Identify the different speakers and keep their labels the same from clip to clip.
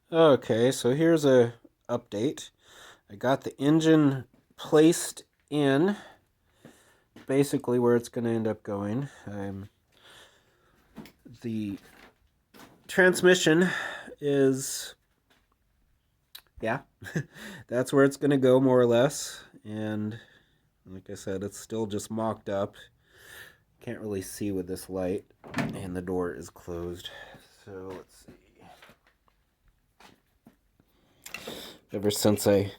Speaker 1: Okay, so here's a update. I got the engine placed in basically where it's going to end up going. The transmission is, yeah, that's where it's going to go more or less. And like I said, it's still just mocked up. Can't really see with this light, and the door is closed. So let's see. Ever since I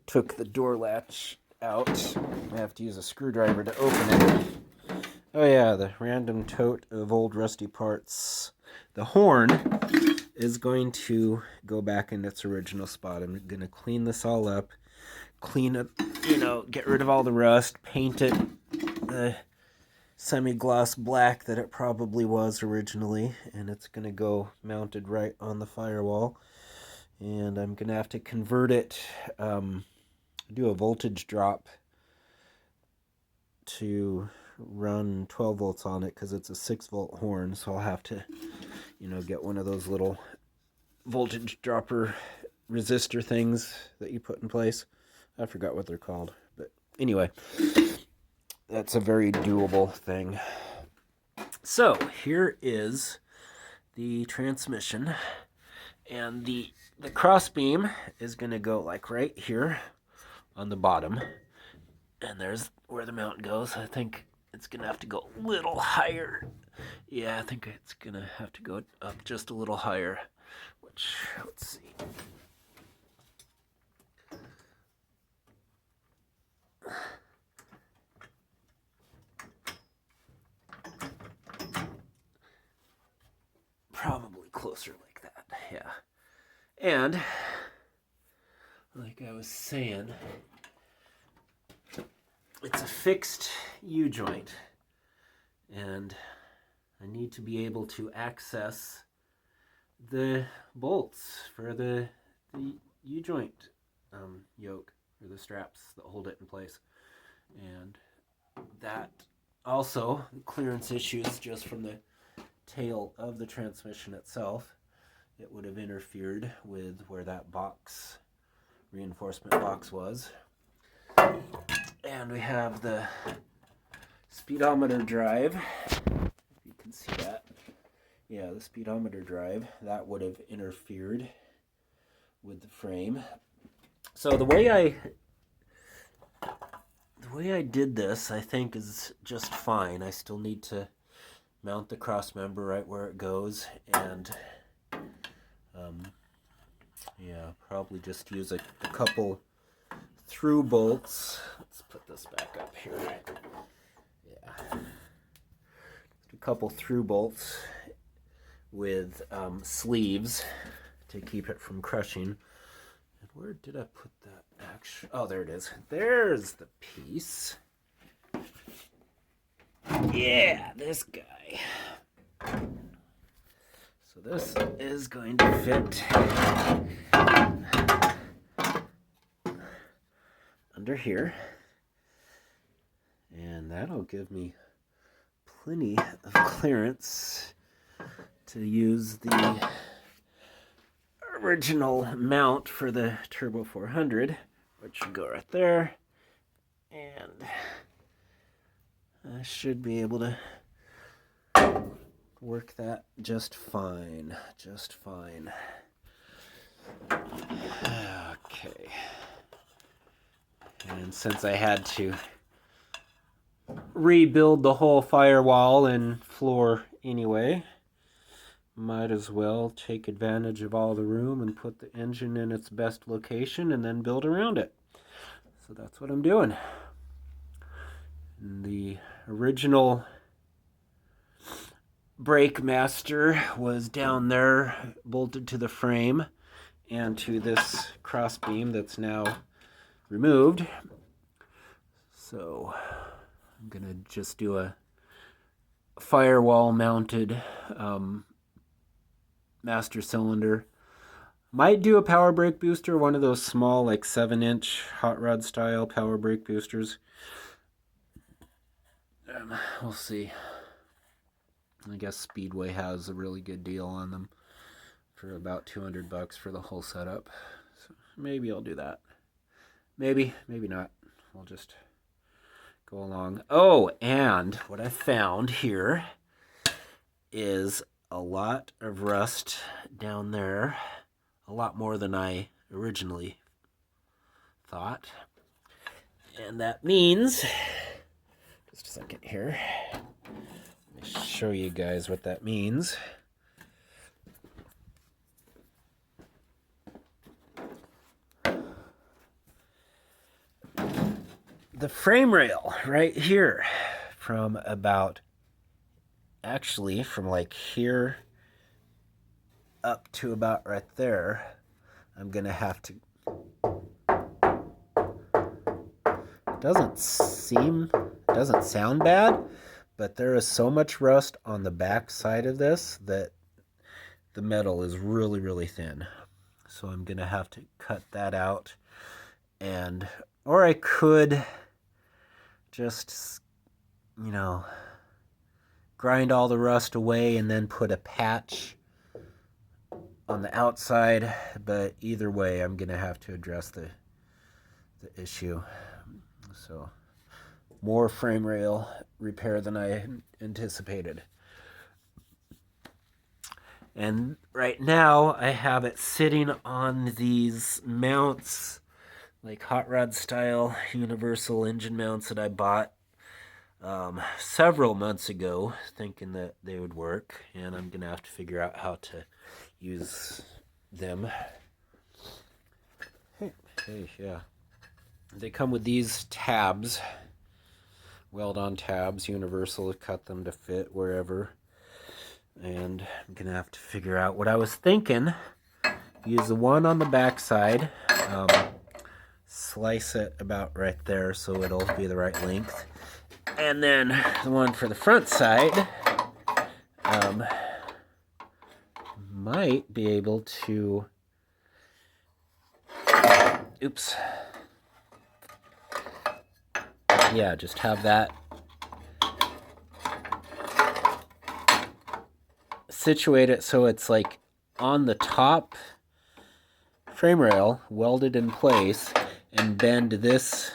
Speaker 1: took the door latch out, I have to use a screwdriver to open it. Oh yeah, the random tote of old rusty parts. The horn is going to go back in its original spot. I'm going to clean this all up, clean it, get rid of all the rust, paint it the semi-gloss black that it probably was originally, and it's going to go mounted right on the firewall. And I'm going to have to convert it, do a voltage drop to run 12 volts on it because it's a 6-volt horn, so I'll have to, get one of those little voltage dropper resistor things that you put in place. I forgot what they're called, but anyway, that's a very doable thing. So here is the transmission, and the crossbeam is going to go like right here on the bottom, and there's where the mount goes. I think it's going to have to go a little higher. Yeah, I think it's going to have to go up just a little higher, which, let's see. Probably closer like that, yeah. And, like I was saying, it's a fixed U-joint, and I need to be able to access the bolts for the U-joint yoke, or the straps that hold it in place. And that also, clearance issues just from the tail of the transmission itself. It would have interfered with where that reinforcement box was. And we have the speedometer drive, if you can see that. Yeah, the speedometer drive, that would have interfered with the frame. So the way I did this, I think, is just fine. I still need to mount the cross member right where it goes, and probably just use a couple through bolts. Let's put this back up here. Yeah, just a couple through bolts with sleeves to keep it from crushing. And where did I put that? Actually, oh, there it is. There's the piece. Yeah, this guy. So this is going to fit under here, and that'll give me plenty of clearance to use the original mount for the Turbo 400, which should go right there, and I should be able to work that just fine. Okay. And since I had to rebuild the whole firewall and floor anyway, might as well take advantage of all the room and put the engine in its best location and then build around it. So that's what I'm doing. And the original brake master was down there, bolted to the frame and to this cross beam that's now removed. So I'm gonna just do a firewall mounted master cylinder. Might do a power brake booster, one of those small, like 7-inch hot rod style power brake boosters. We'll see. I guess Speedway has a really good deal on them for about $200 for the whole setup. So maybe I'll do that. Maybe not. We'll just go along. Oh, and what I found here is a lot of rust down there. A lot more than I originally thought. And that means, just a second here, let me show you guys what that means. The frame rail right here from about, actually from like here up to about right there, I'm gonna have to, doesn't sound bad, but there is so much rust on the back side of this that the metal is really, really thin. So I'm gonna have to cut that out, and or I could just, you know, grind all the rust away and then put a patch on the outside, but either way I'm gonna have to address the issue. So more frame rail repair than I anticipated. And right now I have it sitting on these mounts, like hot rod style universal engine mounts that I bought several months ago, thinking that they would work, and I'm gonna have to figure out how to use them. Hey, yeah. They come with these tabs, weld-on tabs, universal, to cut them to fit wherever. And I'm gonna have to figure out what I was thinking. Use the one on the back side, slice it about right there so it'll be the right length. And then the one for the front side, might be able to, oops. Yeah, just have that situate it so it's like on the top frame rail, welded in place, and bend this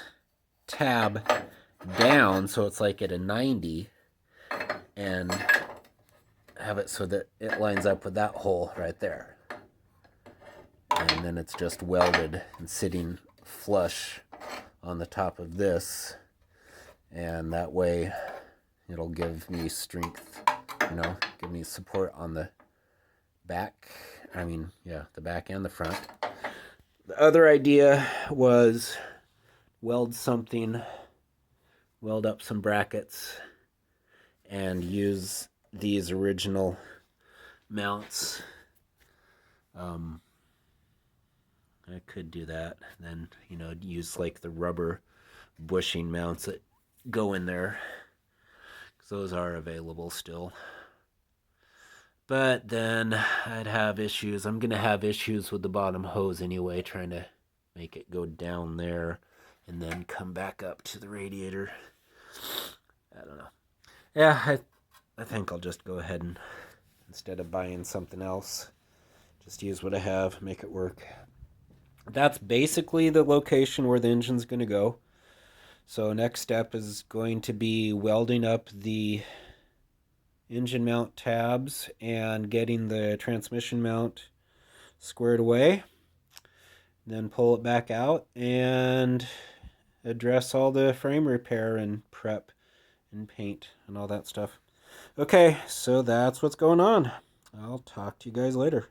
Speaker 1: tab down so it's like at a 90, and have it so that it lines up with that hole right there. And then it's just welded and sitting flush on the top of this, and that way it'll give me strength, you know, give me support on the back. I mean, yeah, the back and the front. The other idea was weld up some brackets and use these original mounts. I could do that. Then, you know, use like the rubber bushing mounts that go in there, because those are available still. But then I'd have issues. I'm gonna have issues with the bottom hose anyway, trying to make it go down there and then come back up to the radiator. I don't know. Yeah, I think I'll just go ahead and, instead of buying something else, just use what I have, make it work. That's basically the location where the engine's going to go. So next step is going to be welding up the engine mount tabs and getting the transmission mount squared away. Then pull it back out and address all the frame repair and prep and paint and all that stuff. Okay, so that's what's going on. I'll talk to you guys later.